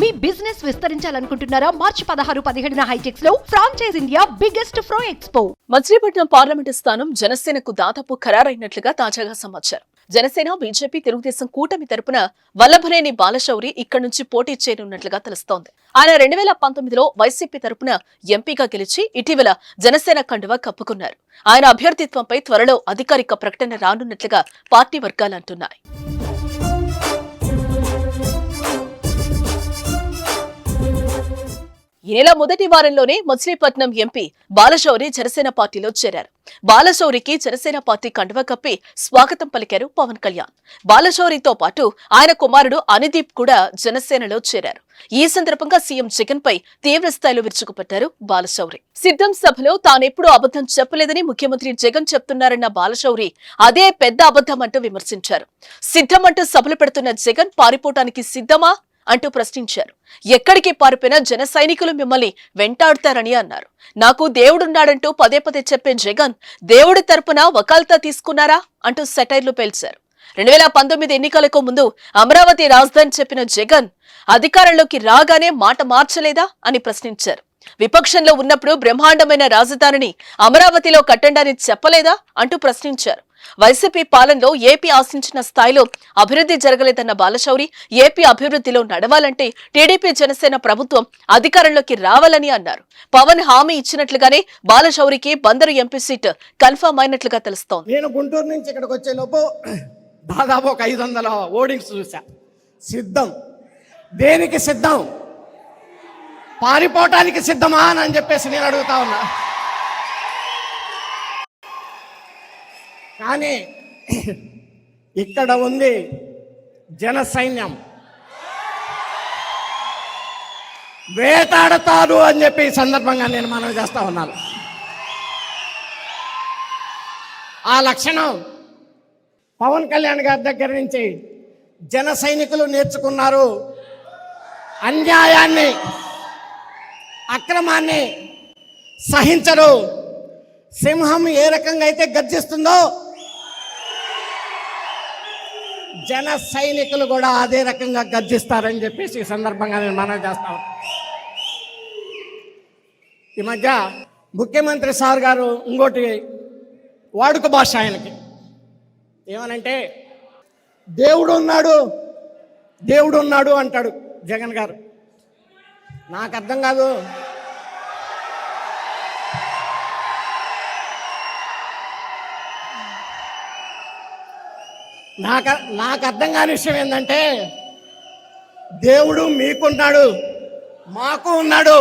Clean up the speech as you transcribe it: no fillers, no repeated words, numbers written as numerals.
మీ business విస్తరించాలనుకుంటున్నారా? మార్చి 16-17 హైటెక్స్ లో franchise India biggest ఫ్రో expo. Machilipatnam parliament స్థానం జనసేనకు దాదాపు ఖరారైనట్లుగా తాజాగా సమాచారం. జనసేన, బీజేపీ, తెలుగుదేశం కూటమి తరపున వల్లభనేని బాలశౌరి ఇక్కడి నుంచి పోటీ చేయనున్నట్లుగా తెలుస్తోంది. ఆయన 2019లో వైసీపీ తరపున ఎంపీగా గెలిచి ఇటీవల జనసేన కండువా కప్పుకున్నారు. ఆయన అభ్యర్థిత్వంపై త్వరలో అధికారిక ప్రకటన రానున్నట్లుగా పార్టీ వర్గాలు అంటున్నాయి. ఈ నెల మొదటి వారంలోనే మచిలీపట్నం ఎంపీ బాలశౌరి జనసేన పార్టీలో చేరారు. బాలశౌరికి జనసేన పార్టీ కండువా కప్పి స్వాగతం పలికారు పవన్ కళ్యాణ్. బాలశౌరితో పాటు ఆయన కుమారుడు అనిదీప్ కూడా జనసేనలో చేరారు. ఈ సందర్భంగా సీఎం జగన్ పై తీవ్ర స్థాయిలో విరుచుకుపడ్డారు బాలశౌరి. సిద్ధం సభలో తానెప్పుడూ అబద్ధం చెప్పలేదని ముఖ్యమంత్రి జగన్ చెప్తున్నారన్న బాలశౌరి అదే పెద్ద అబద్ధం అంటూ విమర్శించారు. సిద్ధమంటూ సభలు పెడుతున్న జగన్ పారిపోవటానికి సిద్ధమా అంటూ ప్రశ్నించారు. ఎక్కడికి పారిపోయినా జన సైనికులు మిమ్మల్ని వెంటాడుతారని అన్నారు. నాకు దేవుడున్నాడంటూ పదే పదే చెప్పే జగన్ దేవుడి తరపున వకాల్తా తీసుకున్నారా అంటూ సెటైర్లు పేల్చారు. 2019 ఎన్నికలకు ముందు అమరావతి రాజధాని చెప్పిన జగన్ అధికారంలోకి రాగానే మాట మార్చలేదా అని ప్రశ్నించారు. విపక్షంలో ఉన్నప్పుడు బ్రహ్మాండమైన రాజధానిని అమరావతిలో కట్టండని చెప్పలేదా అంటూ ప్రశ్నించారు. వైసీపీ పాలనలో ఏపీ ఆశించిన స్థాయిలో అభివృద్ధి జరగలేదన్న బాలశౌరి ఏపీ అభివృద్ధిలో నడవాలంటే టీడీపీ జనసేన ప్రభుత్వం అధికారంలోకి రావాలని అన్నారు. పవన్ హామీ ఇచ్చినట్లుగానే బాలశౌరికి బందరు ఎంపీ సీట్ కన్ఫర్మ్ అయినట్లుగా తెలుస్తోంది. నేను గుంటూరు నుంచి ఇక్కడికి వచ్చే లోపు దాదాపు ఒక 500 ఓడింగ్స్ చూసా. సిద్ధం దేనికి సిద్ధం? పారిపోవటానికి సిద్ధమా అని చెప్పేసి నేను అడుగుతా ఉన్నా. కానీ ఇక్కడ ఉంది జన సైన్యం, వేటాడతారు అని చెప్పి ఈ సందర్భంగా నేను మనవి చేస్తా ఉన్నాను. ఆ లక్షణం పవన్ కళ్యాణ్ గారి దగ్గర నుంచి జన సైనికులు నేర్చుకున్నారు. అన్యాయాన్ని, అక్రమాన్ని సహించరు. సింహం ఏ రకంగా అయితే గర్జిస్తుందో జన సైనికులు కూడా అదే రకంగా గర్జిస్తారని చెప్పేసి ఈ సందర్భంగా నేను మనవి చేస్తా ఉన్నాను. ఈ మధ్య ముఖ్యమంత్రి సార్ గారు ఇంకోటి వాడుక భాష ఆయనకి ఏమనంటే దేవుడు ఉన్నాడు అంటాడు జగన్ గారు. నాకు అర్థం కాదు. నాకు అర్థం కాని విషయం ఏంటంటే దేవుడు మీకున్నాడు, మాకు ఉన్నాడు,